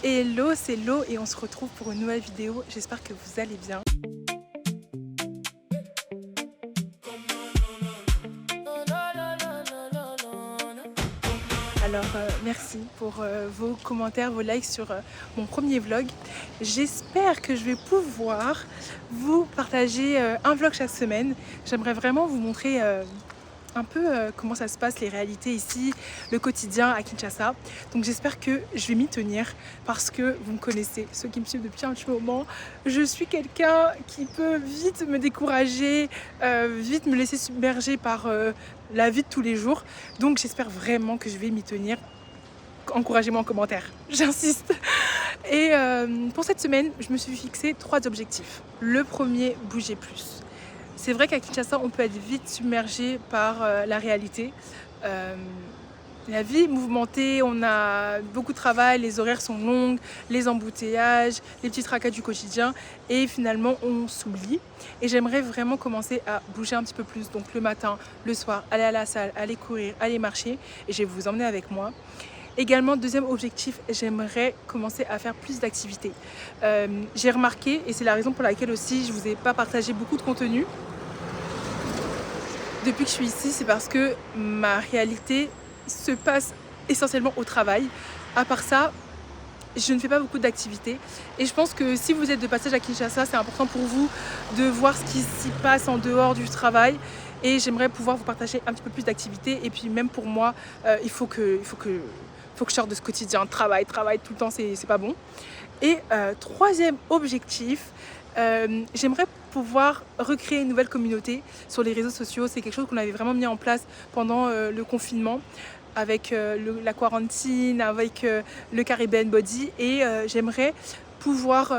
Hello, c'est Lo et on se retrouve pour une nouvelle vidéo. J'espère que vous allez bien. Alors merci pour vos commentaires, vos likes sur mon premier vlog. J'espère que je vais pouvoir vous partager un vlog chaque semaine. J'aimerais vraiment vous montrer un peu comment ça se passe, les réalités ici, le quotidien à Kinshasa. Donc j'espère que je vais m'y tenir parce que vous me connaissez, ceux qui me suivent depuis un petit moment, je suis quelqu'un qui peut vite me décourager, vite me laisser submerger par la vie de tous les jours. Donc j'espère vraiment que je vais m'y tenir. Encouragez-moi en commentaire, j'insiste. Et pour cette semaine, je me suis fixé 3 objectifs. Le premier, bouger plus. C'est vrai qu'à Kinshasa, on peut être vite submergé par la réalité. La vie est mouvementée, on a beaucoup de travail, les horaires sont longs, les embouteillages, les petits tracas du quotidien et finalement on s'oublie. Et j'aimerais vraiment commencer à bouger un petit peu plus, donc le matin, le soir, aller à la salle, aller courir, aller marcher et je vais vous emmener avec moi. Également, deuxième objectif, j'aimerais commencer à faire plus d'activités. J'ai remarqué, et c'est la raison pour laquelle aussi je ne vous ai pas partagé beaucoup de contenu depuis que je suis ici, c'est parce que ma réalité se passe essentiellement au travail. À part ça, je ne fais pas beaucoup d'activités. Et je pense que si vous êtes de passage à Kinshasa, c'est important pour vous de voir ce qui s'y passe en dehors du travail. Et j'aimerais pouvoir vous partager un petit peu plus d'activités. Et puis même pour moi, il faut que je sorte de ce quotidien. Travail tout le temps, c'est pas bon. Et troisième objectif, j'aimerais pouvoir recréer une nouvelle communauté sur les réseaux sociaux. C'est quelque chose qu'on avait vraiment mis en place pendant le confinement avec la quarantine, avec le Caribbean Body et j'aimerais pouvoir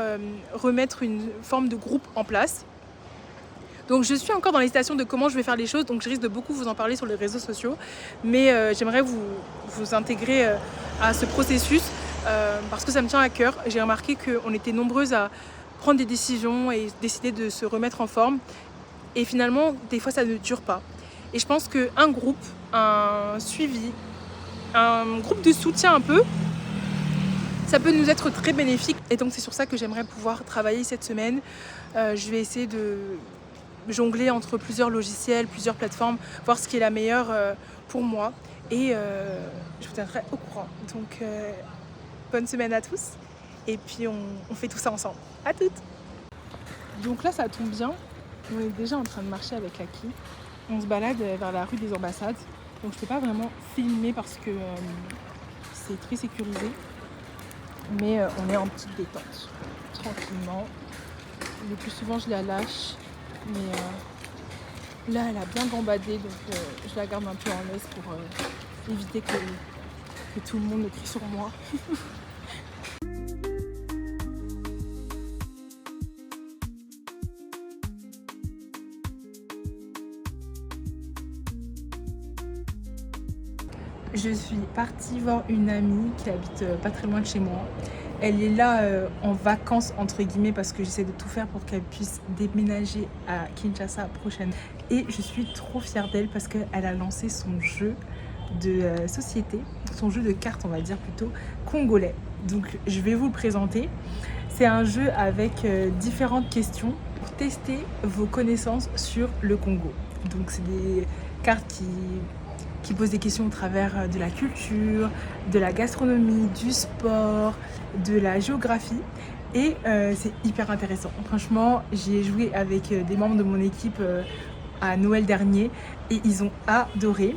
remettre une forme de groupe en place. Donc je suis encore dans l'hésitation de comment je vais faire les choses, donc je risque de beaucoup vous en parler sur les réseaux sociaux, mais j'aimerais vous intégrer à ce processus parce que ça me tient à cœur. J'ai remarqué qu'on était nombreuses à prendre des décisions et décider de se remettre en forme et finalement des fois ça ne dure pas. Et je pense qu'un groupe, un suivi, un groupe de soutien un peu, ça peut nous être très bénéfique. Et donc c'est sur ça que j'aimerais pouvoir travailler cette semaine. Je vais essayer de jongler entre plusieurs logiciels, plusieurs plateformes, voir ce qui est la meilleure pour moi. Et je vous tiendrai au courant. Donc bonne semaine à tous. Et puis on fait tout ça ensemble. À toutes. Donc là ça tombe bien. On est déjà en train de marcher avec Aki. On se balade vers la rue des Ambassades. Donc je ne peux pas vraiment filmer parce que c'est très sécurisé. Mais on est en petite détente, tranquillement. Le plus souvent je la lâche. Mais là elle a bien gambadé. Donc je la garde un peu en laisse pour éviter que tout le monde ne crie sur moi. Je suis partie voir une amie qui habite pas très loin de chez moi. Elle est là en vacances entre guillemets parce que j'essaie de tout faire pour qu'elle puisse déménager à Kinshasa prochaine. Et je suis trop fière d'elle parce qu'elle a lancé son jeu de société, son jeu de cartes on va dire plutôt, congolais. Donc je vais vous le présenter. C'est un jeu avec différentes questions pour tester vos connaissances sur le Congo. Donc c'est des cartes qui pose des questions au travers de la culture, de la gastronomie, du sport, de la géographie. Et c'est hyper intéressant. Franchement, j'y ai joué avec des membres de mon équipe à Noël dernier et ils ont adoré.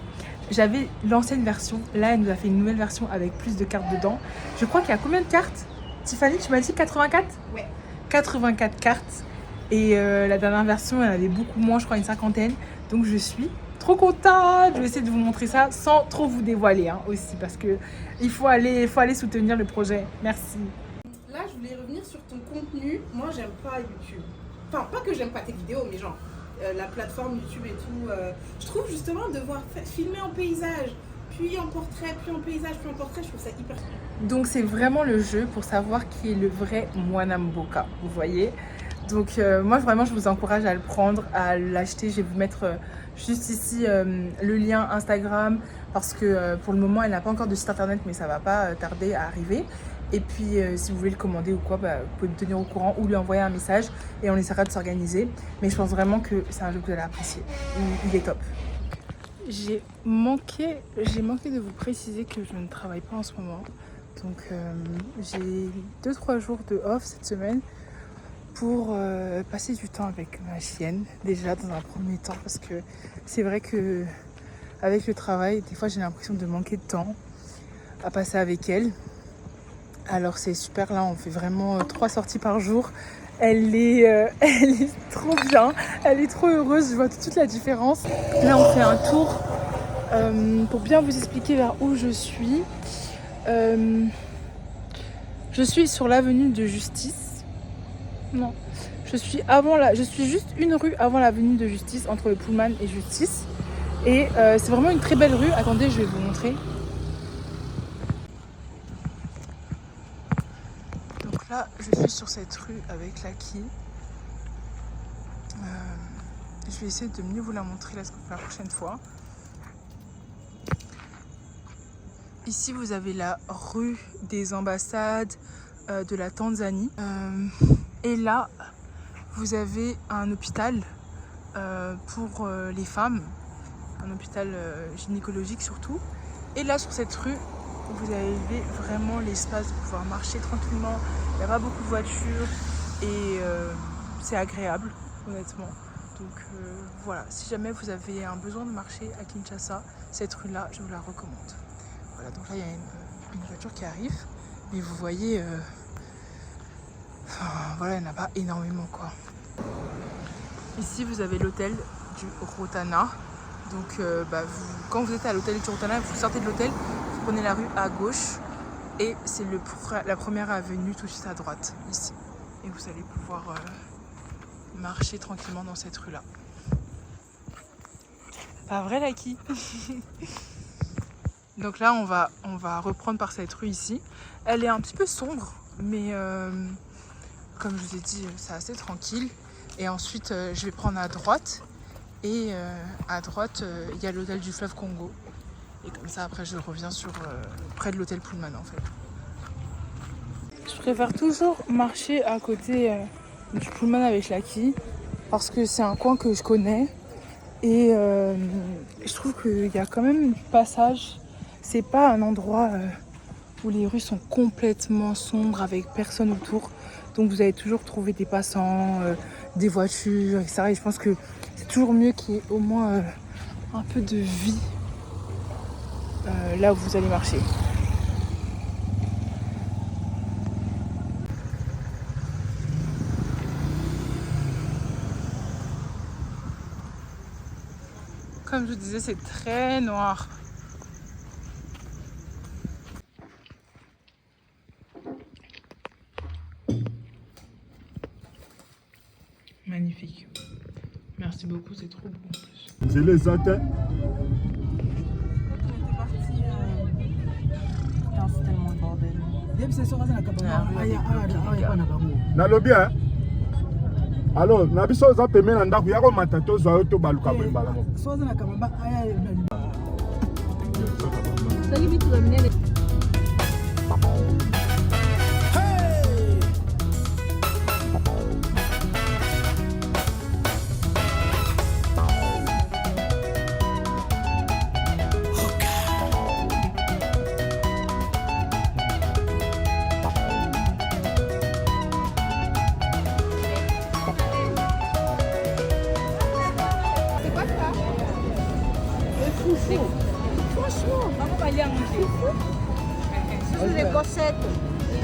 J'avais l'ancienne version, là elle nous a fait une nouvelle version avec plus de cartes dedans. Je crois qu'il y a combien de cartes? Tiffany, tu m'as dit 84? Ouais. 84 cartes. Et la dernière version, elle avait beaucoup moins, je crois une 50aine. Donc je suis trop contente. Je vais essayer de vous montrer ça sans trop vous dévoiler hein, aussi parce que il faut aller soutenir le projet. Merci. Là, je voulais revenir sur ton contenu. Moi, j'aime pas YouTube. Enfin, pas que j'aime pas tes vidéos, mais genre la plateforme YouTube et tout. Je trouve justement devoir filmer en paysage, puis en portrait, puis en paysage, puis en portrait, je trouve ça hyper cool. Donc c'est vraiment le jeu pour savoir qui est le vrai Mwana Mboka, vous voyez. Donc moi vraiment je vous encourage à le prendre, à l'acheter. Je vais vous mettre juste ici le lien Instagram parce que pour le moment elle n'a pas encore de site internet mais ça va pas tarder à arriver. Et puis si vous voulez le commander ou quoi, bah, vous pouvez me tenir au courant ou lui envoyer un message et on essaiera de s'organiser. Mais je pense vraiment que c'est un jeu que vous allez apprécier. Il est top. J'ai manqué de vous préciser que je ne travaille pas en ce moment. Donc j'ai 2-3 jours de off cette semaine pour passer du temps avec ma chienne, déjà dans un premier temps, parce que c'est vrai que avec le travail, des fois j'ai l'impression de manquer de temps à passer avec elle. Alors c'est super, là on fait vraiment 3 sorties par jour. Elle est trop bien, elle est trop heureuse, je vois tout de suite la différence. Là on fait un tour pour bien vous expliquer vers où je suis. Je suis sur l'avenue de Justice. Non, je suis juste une rue avant l'avenue de Justice, entre le Pullman et Justice. Et c'est vraiment une très belle rue. Attendez, je vais vous montrer. Donc là, je suis sur cette rue avec Lucky. Je vais essayer de mieux vous la montrer la prochaine fois. Ici, vous avez la rue des ambassades de la Tanzanie. Et là, vous avez un hôpital pour les femmes. Un hôpital gynécologique surtout. Et là, sur cette rue, vous avez vraiment l'espace de pouvoir marcher tranquillement. Il n'y a pas beaucoup de voitures et c'est agréable, honnêtement. Donc voilà, si jamais vous avez un besoin de marcher à Kinshasa, cette rue-là, je vous la recommande. Voilà, donc là, il y a une voiture qui arrive. Mais vous voyez, voilà, il n'y en a pas énormément, quoi. Ici, vous avez l'hôtel du Rotana. Donc, quand vous êtes à l'hôtel du Rotana, vous sortez de l'hôtel, vous prenez la rue à gauche. Et c'est la première avenue tout de suite à droite, ici. Et vous allez pouvoir marcher tranquillement dans cette rue-là. Pas vrai, Lucky? Donc là, on va reprendre par cette rue ici. Elle est un petit peu sombre, mais comme je vous ai dit, c'est assez tranquille. Et ensuite, je vais prendre à droite. Et à droite, il y a l'hôtel du fleuve Congo. Et comme ça, après, je reviens près de l'hôtel Pullman, en fait. Je préfère toujours marcher à côté du Pullman avec Lucky, parce que c'est un coin que je connais. Et je trouve qu'il y a quand même du passage. C'est pas un endroit où les rues sont complètement sombres avec personne autour. Donc vous allez toujours trouver des passants, des voitures, etc. Et je pense que c'est toujours mieux qu'il y ait au moins un peu de vie là où vous allez marcher. Comme je vous disais, c'est très noir. Magnifique. Merci beaucoup, c'est trop beau en plus. Je les attends. C'est tellement le bordel. Nalobi hein. Alors, na biso za pemé na ndako ya ko matato zo yo to baluka mbala mo. Soza na kamamba aya. Sali bitu ba minene. Franchement, maman va aller à manger. Ce sont des gossettes. Je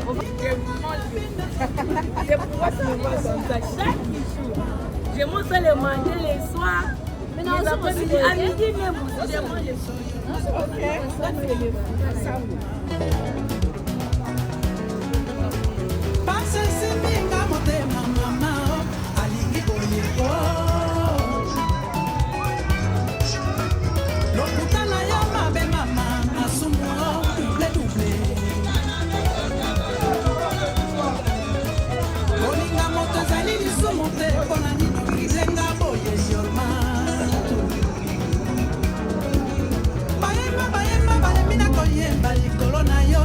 pourrais savoir comme ça chaque jour. Je mange les manger les soirs. Maintenant, on À midi même, je mange les soirs. Ok. Bayemba bayemba balemina koyemba likolo na yo.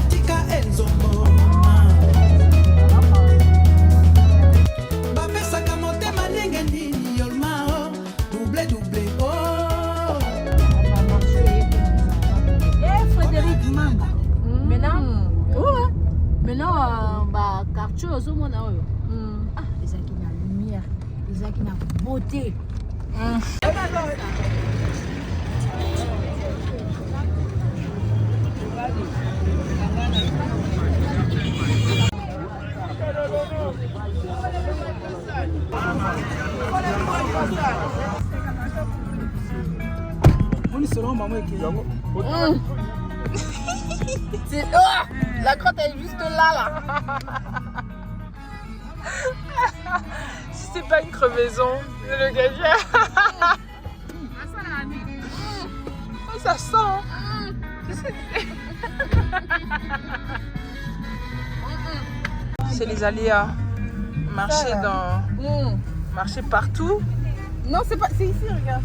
Maintenant, bah, quartier, au moins, ah, les gens qui ont la lumière, les gens qui ont la beauté. C'est... Oh, la crotte elle est juste là. Si c'est pas une crevaison, le gagère. Oh, ça sent. Hein. C'est les aléas. Marcher marcher partout. Non, c'est pas... C'est ici, regarde.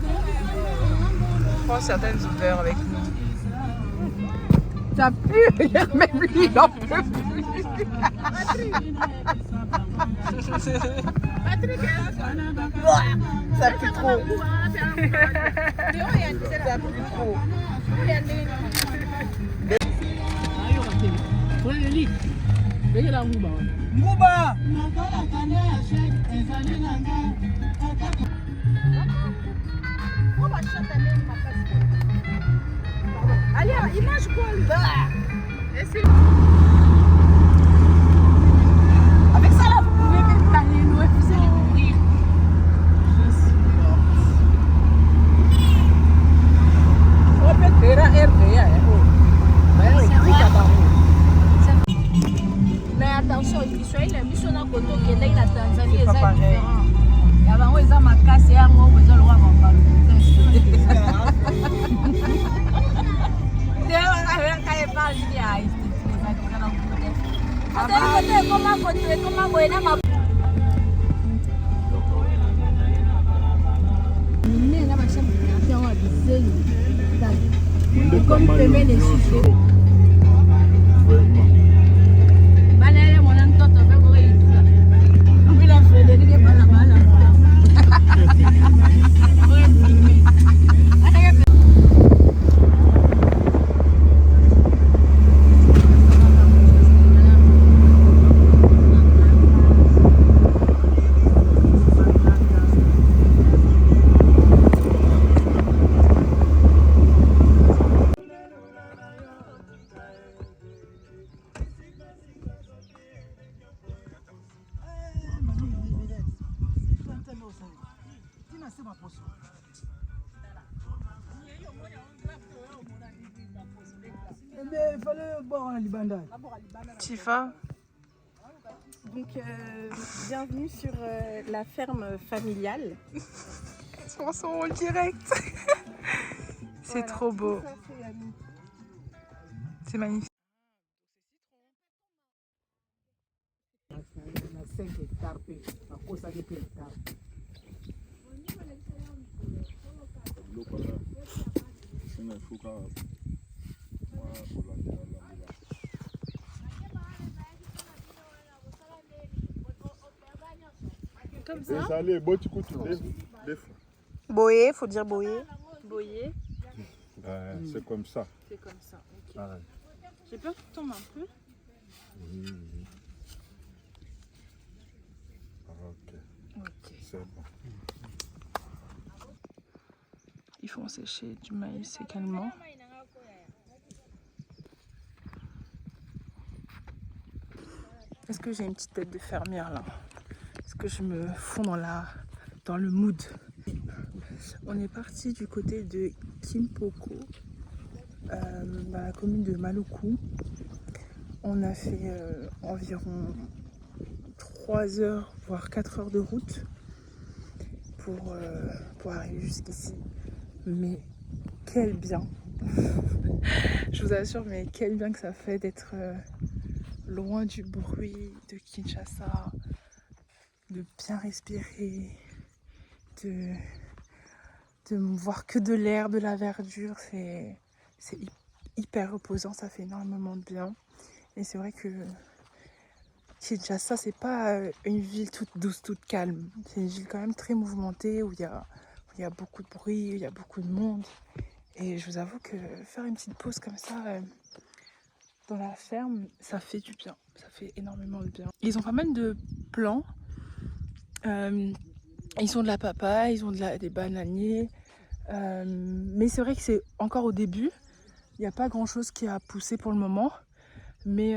On prend certaines odeurs avec nous. Ça pue, regarde, même lui, il en peut plus. Ça pue trop. Ça pue trop. Mouba! Allez, il mange quoi lui? Avec ça là, vous pouvez même planer nous et vous allez mourir. Mais attention, Israël a mis son côté qui est la Tanzanie, c'est différent. Il y a un peu ma casse et un peu de loi en parle. Tifa. Donc, bienvenue sur la ferme familiale. On s'en rend direct. C'est Voilà, trop beau. tout ça, C'est magnifique. Comme ça. Boyer, faut dire boyer. Boyer. C'est comme ça. C'est comme ça. Ok. Ah, J'ai peur qu'il tombe un peu. ok. C'est bon. Ils font sécher du maïs également. Est-ce que j'ai une petite tête de fermière là? Est-ce que je me fonds dans le mood? On est parti du côté de Kimpoko, dans la commune de Maluku. On a fait environ 3 heures, voire 4 heures de route pour arriver jusqu'ici. Mais quel bien! Je vous assure, mais quel bien que ça fait d'être loin du bruit de Kinshasa, de bien respirer, de voir que de l'air, de la verdure. C'est hyper reposant, ça fait énormément de bien. Et c'est vrai que Kinshasa, c'est pas une ville toute douce, toute calme. C'est une ville quand même très mouvementée où il y a beaucoup de bruit, où il y a beaucoup de monde. Et je vous avoue que faire une petite pause comme ça, dans la ferme, ça fait du bien. Ça fait énormément de bien. Ils ont pas mal de plants. Ils ont de la papaye, ils ont des bananiers. Mais c'est vrai que c'est encore au début. Il n'y a pas grand chose qui a poussé pour le moment. Mais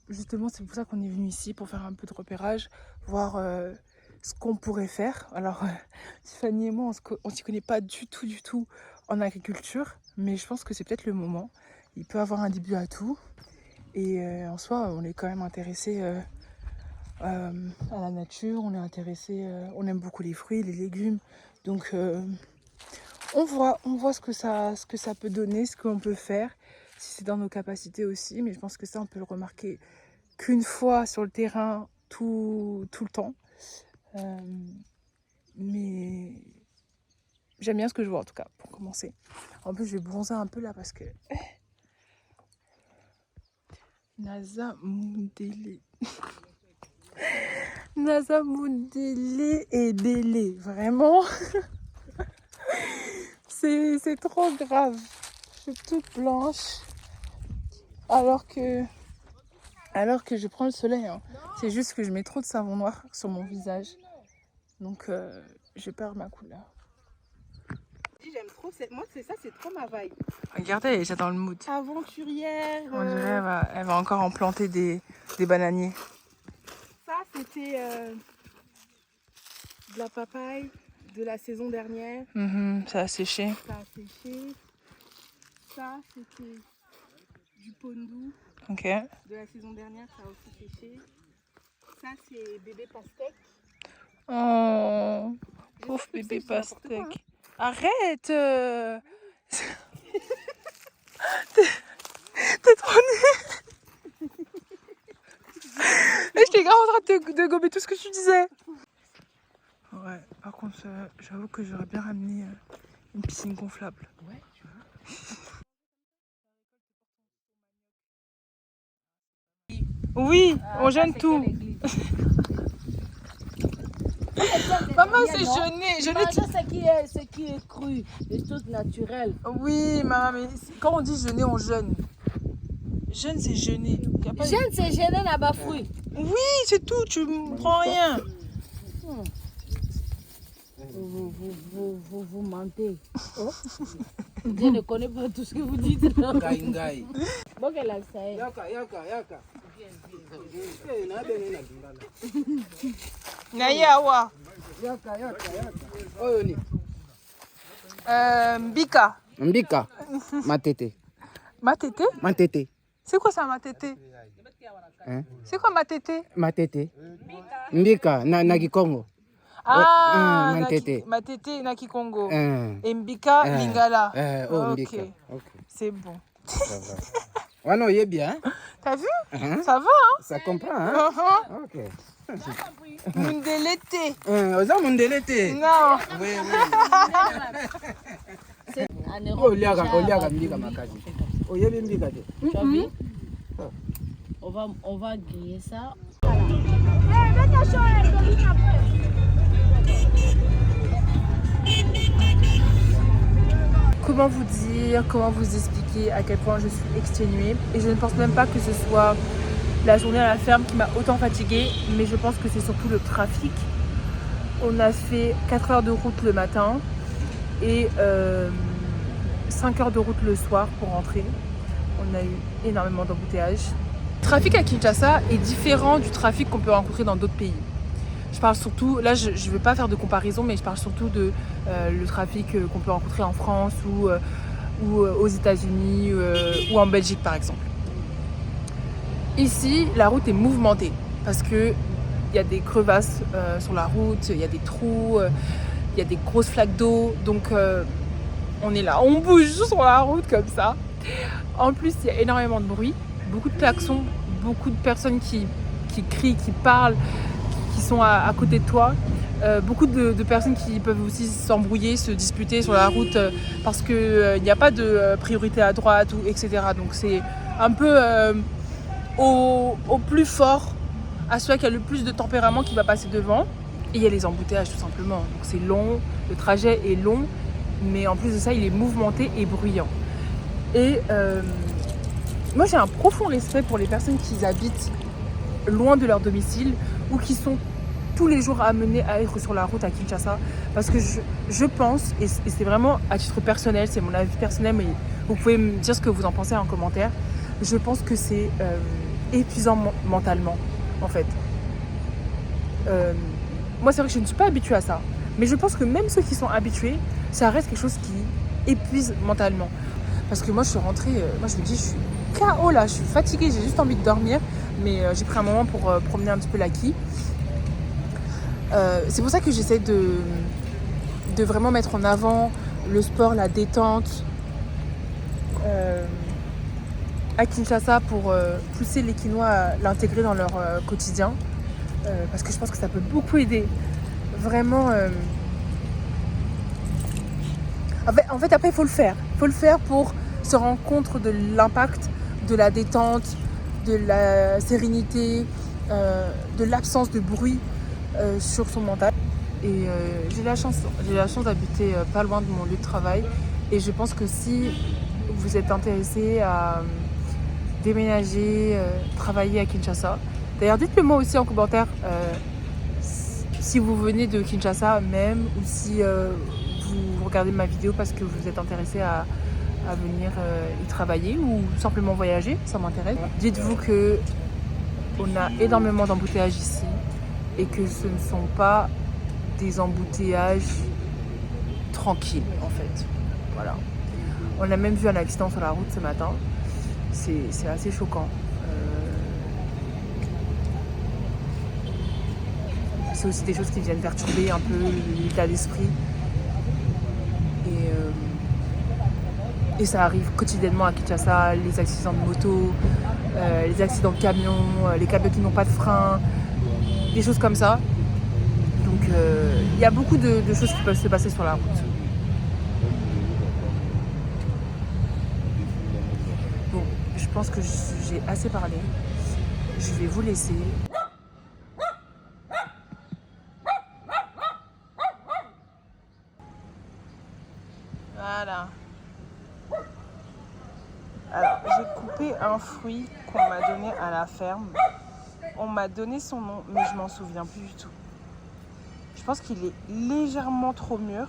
justement, c'est pour ça qu'on est venu ici, pour faire un peu de repérage, voir ce qu'on pourrait faire. Alors, Tiffany et moi, on s'y connaît pas du tout en agriculture. Mais je pense que c'est peut-être le moment. Il peut avoir un début à tout. Et en soi, on est quand même intéressé à la nature. On est intéressé, on aime beaucoup les fruits, les légumes. Donc, on voit ce que ça peut donner, ce qu'on peut faire. Si c'est dans nos capacités aussi, mais je pense que ça, on peut le remarquer qu'une fois sur le terrain, tout le temps. Mais j'aime bien ce que je vois, en tout cas, pour commencer. En plus, je vais bronzer un peu là, parce que... Naza Moundélé. Naza Moundélé et Délé, vraiment. C'est trop grave. Je suis toute blanche. Alors que je prends le soleil. Hein. C'est juste que je mets trop de savon noir sur mon visage. Donc je perds ma couleur. J'aime trop, moi c'est trop ma vibe. Regardez, elle est déjà dans le mood. Aventurière. On dirait elle va encore en planter des bananiers. Ça c'était de la papaye de la saison dernière. Ça a séché. Ça a séché. Ça c'était du pondou. Ok. De la saison dernière, ça a aussi séché. Ça c'est bébé pastèque. Oh, pauvre bébé pastèque. Arrête T'es trop nulle. Mais j'étais grave en train de gommer tout ce que tu disais. Ouais, par contre, j'avoue que j'aurais bien ramené une piscine gonflable. Ouais, tu vois. Oui, on jeûne tout. Maman, c'est jeûner. Ce qui est cru, des choses naturelles. Oui, maman, mais quand on dit jeûner, on jeûne. Jeûne, c'est jeûner. Jeûne, c'est jeûner la bafouille. Oui, c'est tout, tu ne prends rien. Vous mentez. Oh. Je ne connais pas tout ce que vous dites. Ngai. Bon, qu'elle a ça. Yaka. Nayawa. Yaka. Oyo ni. Mbika. Mbika. Matete. Matete? C'est quoi ça, matete? Hein? C'est quoi matete? Matete. Mbika na Kikongo. Ah, matete. Matete na Kikongo. Et Mbika, Lingala. Mbika. Ok, c'est bon. Ouais, non, il est bien. T'as vu? Hein? Ça va, hein? Ça comprend, hein? Ok. Mundelete. Oza mundelete. Non. Oui. En Europe, Oliaga mbika makazi. Oyebi mbika te. tu as vu? On va griller ça. Comment vous dire, comment vous expliquer à quel point je suis exténuée. Et je ne pense même pas que ce soit la journée à la ferme qui m'a autant fatiguée, mais je pense que c'est surtout le trafic. On a fait 4 heures de route le matin et 5 heures de route le soir pour rentrer. On a eu énormément d'embouteillages. Le trafic à Kinshasa est différent du trafic qu'on peut rencontrer dans d'autres pays. Je parle surtout, là je ne veux pas faire de comparaison, mais je parle surtout de le trafic qu'on peut rencontrer en France ou aux États-Unis ou en Belgique par exemple. Ici, la route est mouvementée parce qu'il y a des crevasses sur la route, il y a des trous, il y a des grosses flaques d'eau, donc on est là, on bouge sur la route comme ça. En plus, il y a énormément de bruit, beaucoup de klaxons, beaucoup de personnes qui crient, qui parlent, qui sont à côté de toi. Beaucoup de personnes qui peuvent aussi s'embrouiller, se disputer sur la route parce qu'il n'y a pas de priorité à droite, etc. Donc c'est un peu au plus fort, à celui qui a le plus de tempérament qui va passer devant. Et il y a les embouteillages tout simplement. Donc c'est long, le trajet est long, mais en plus de ça, il est mouvementé et bruyant. Et moi j'ai un profond respect pour les personnes qui habitent loin de leur domicile ou qui sont tous les jours amenés à être sur la route à Kinshasa, parce que je pense, et c'est vraiment à titre personnel, c'est mon avis personnel, mais vous pouvez me dire ce que vous en pensez en commentaire, je pense que c'est épuisant mentalement en fait. Moi c'est vrai que je ne suis pas habituée à ça, mais je pense que même ceux qui sont habitués, ça reste quelque chose qui épuise mentalement. Parce que moi je suis rentrée, moi je me dis je suis KO là, je suis fatiguée, j'ai juste envie de dormir, mais j'ai pris un moment pour promener un petit peu l'acquis. C'est pour ça que j'essaie de vraiment mettre en avant le sport, la détente à Kinshasa pour pousser les Kinois à l'intégrer dans leur quotidien. Parce que je pense que ça peut beaucoup aider. Vraiment. En fait, après, il faut le faire. Il faut le faire pour se rendre compte de l'impact de la détente, de la sérénité, de l'absence de bruit sur son mental. Et j'ai la chance d'habiter pas loin de mon lieu de travail. Et je pense que si vous êtes intéressé à déménager, travailler à Kinshasa, d'ailleurs, dites-le moi aussi en commentaire si vous venez de Kinshasa même, ou si vous regardez ma vidéo parce que vous êtes intéressé à venir y travailler ou simplement voyager, ça m'intéresse. Dites-vous que on a énormément d'embouteillages ici et que ce ne sont pas des embouteillages tranquilles en fait. Voilà. On a même vu un accident sur la route ce matin. C'est assez choquant. C'est aussi des choses qui viennent perturber un peu l'état d'esprit. Et ça arrive quotidiennement à Kinshasa, les accidents de moto, les accidents de camions, les camions qui n'ont pas de frein, des choses comme ça. Donc il y a beaucoup de choses qui peuvent se passer sur la route. Bon, je pense que j'ai assez parlé. Je vais vous laisser. Voilà. Alors, j'ai coupé un fruit qu'on m'a donné à la ferme. On m'a donné son nom, mais je m'en souviens plus du tout. Je pense qu'il est légèrement trop mûr.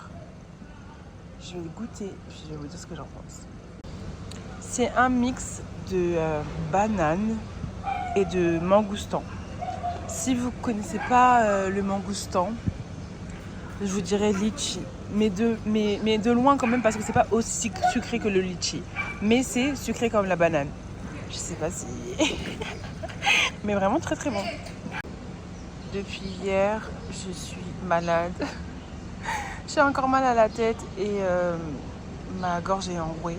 Je vais le goûter, puis je vais vous dire ce que j'en pense. C'est un mix de banane et de mangoustan. Si vous ne connaissez pas le mangoustan, je vous dirais litchi. Mais de loin quand même, parce que c'est pas aussi sucré que le litchi. Mais c'est sucré comme la banane. Je sais pas si... mais vraiment très très bon. Depuis hier, je suis malade. J'ai encore mal à la tête et ma gorge est enrouée.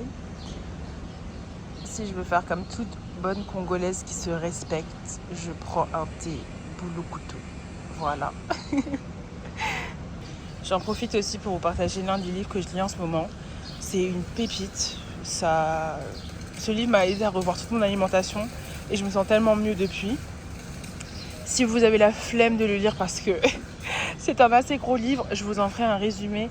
Si je veux faire comme toute bonne Congolaise qui se respecte, je prends un thé boulot couteau. Voilà. J'en profite aussi pour vous partager l'un des livres que je lis en ce moment. C'est une pépite. Ce livre m'a aidé à revoir toute mon alimentation et je me sens tellement mieux depuis. Si vous avez la flemme de le lire parce que c'est un assez gros livre, je vous en ferai un résumé.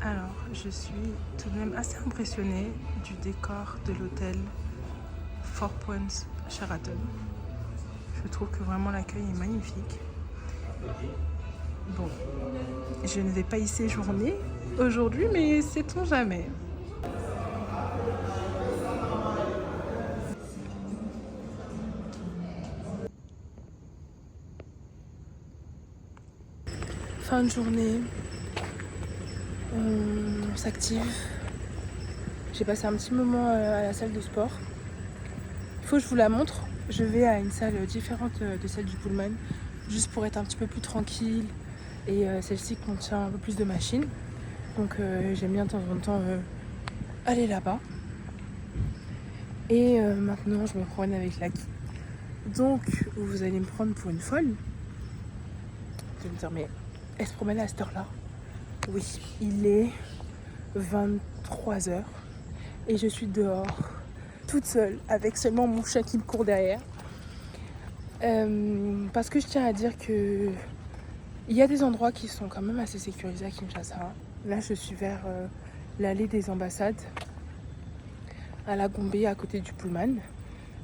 Alors, je suis tout de même assez impressionnée du décor de l'hôtel Four Points Sheraton. Je trouve que vraiment l'accueil est magnifique. Bon, je ne vais pas y séjourner aujourd'hui, mais sait-on jamais. Fin de journée. On s'active. J'ai passé un petit moment à la salle de sport. Il faut que je vous la montre. Je vais à une salle différente de celle du Pullman, juste pour être un petit peu plus tranquille. Et celle-ci contient un peu plus de machines. Donc j'aime bien de temps en temps aller là-bas. Et maintenant, je me promène avec Lucky. Donc, vous allez me prendre pour une folle. Vous allez me dire, mais elle se promène à cette heure-là? Oui, il est 23h et je suis dehors toute seule avec seulement mon chat qui me court derrière. Parce que je tiens à dire que il y a des endroits qui sont quand même assez sécurisés à Kinshasa. Là, je suis vers l'allée des ambassades à la Gombe, à côté du Pullman.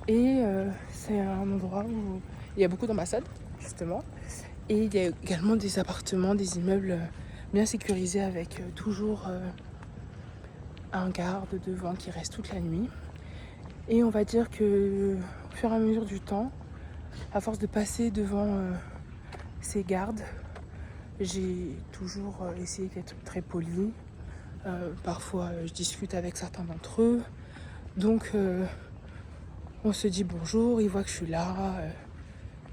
Et c'est un endroit où il y a beaucoup d'ambassades, justement. Et il y a également des appartements, des immeubles bien sécurisés avec toujours un garde devant qui reste toute la nuit. Et on va dire que au fur et à mesure du temps, à force de passer devant ces gardes, j'ai toujours essayé d'être très polie. Parfois, je discute avec certains d'entre eux. Donc, on se dit bonjour, ils voient que je suis là.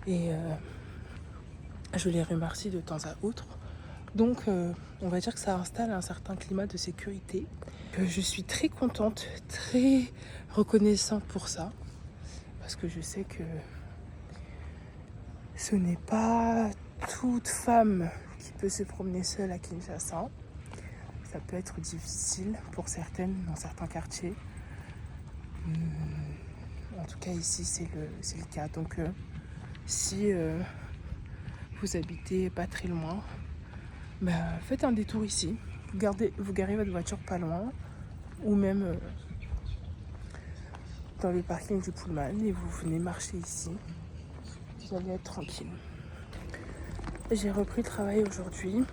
Et je les remercie de temps à autre. Donc, on va dire que ça installe un certain climat de sécurité. Je suis très contente, très reconnaissante pour ça. Parce que je sais que ce n'est pas toute femme qui peut se promener seule à Kinshasa. Ça peut être difficile pour certaines dans certains quartiers. En tout cas ici c'est le cas. Donc si vous habitez pas très loin, faites un détour ici. Vous garez votre voiture pas loin ou même dans le parking du Pullman et vous venez marcher ici. Vous allez être tranquille. J'ai repris le travail aujourd'hui.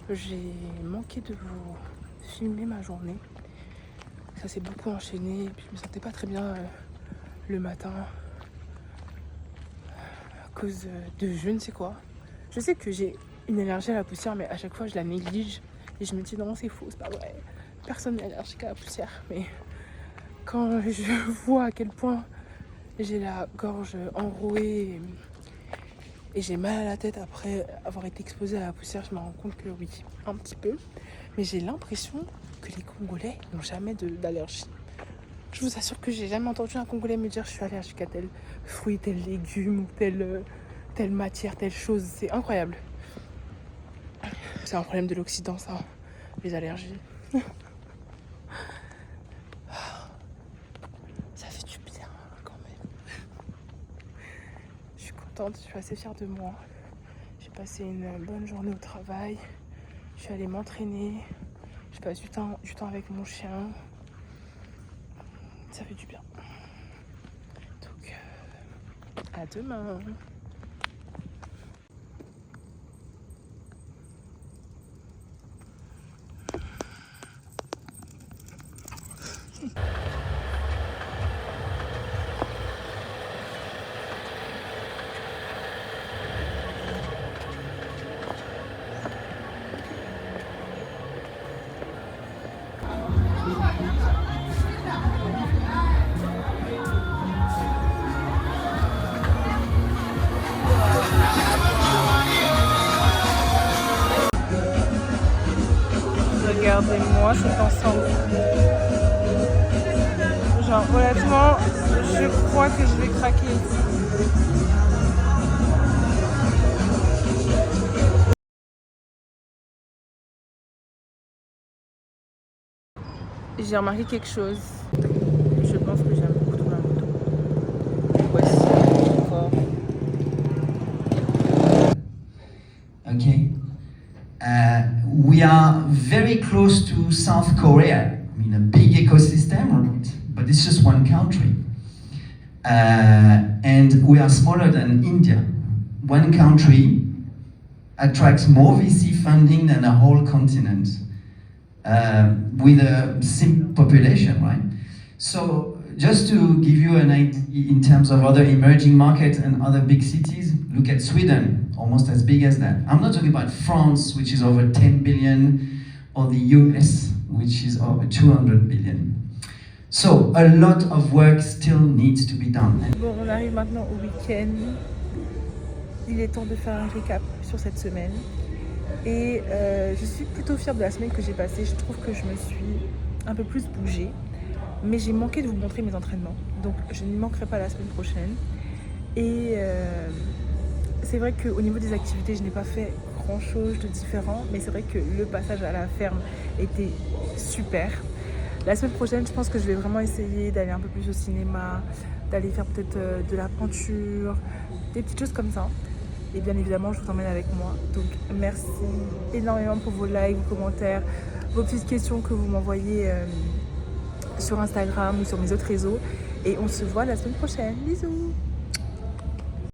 J'ai manqué de vous filmer ma journée. Ça s'est beaucoup enchaîné et puis je me sentais pas très bien le matin à cause de je ne sais quoi. Je sais que j'ai une allergie à la poussière, mais à chaque fois je la néglige et je me dis non, c'est faux, c'est pas vrai. Personne n'est allergique à la poussière. Mais quand je vois à quel point j'ai la gorge enrouée et j'ai mal à la tête après avoir été exposée à la poussière, je me rends compte que oui, un petit peu. Mais j'ai l'impression que les Congolais n'ont jamais d'allergie. Je vous assure que j'ai jamais entendu un Congolais me dire je suis allergique à tel fruit, tel légume ou telle matière, telle chose. C'est incroyable. C'est un problème de l'Occident, ça, les allergies. Ça fait du bien quand même. Je suis contente, je suis assez fière de moi. J'ai passé une bonne journée au travail. Je suis allée m'entraîner. Je passe du temps avec mon chien. Ça fait du bien. Donc, à demain. Regardez-moi cet ensemble. Genre honnêtement, je crois que je vais craquer ici. J'ai remarqué quelque chose. Je pense que j'aime beaucoup trop la moto. Voici encore. Okay. We are very close to South Korea. I mean, a big ecosystem, but it's just one country. And we are smaller than India. One country attracts more VC funding than a whole continent, with a simple population, right? So just to give you an idea in terms of other emerging markets and other big cities, look at Sweden, almost as big as that. I'm not talking about France, which is over 10 billion, or the US, which is over 200 billion. So a lot of work still needs to be done. Bon, on arrive maintenant au week-end. Il est temps de faire un récap sur cette semaine. Et je suis plutôt fière de la semaine que j'ai passée. Je trouve que je me suis un peu plus bougée. Mais j'ai manqué de vous montrer mes entraînements. Donc je n'y manquerai pas la semaine prochaine. Et c'est vrai qu'au niveau des activités, je n'ai pas fait grand chose de différent, mais c'est vrai que le passage à la ferme était super. La semaine prochaine, je pense que je vais vraiment essayer d'aller un peu plus au cinéma, d'aller faire peut-être de la peinture, des petites choses comme ça. Et bien évidemment, je vous emmène avec moi. Donc merci énormément pour vos likes, vos commentaires, vos petites questions que vous m'envoyez sur Instagram ou sur mes autres réseaux. Et on se voit la semaine prochaine. Bisous!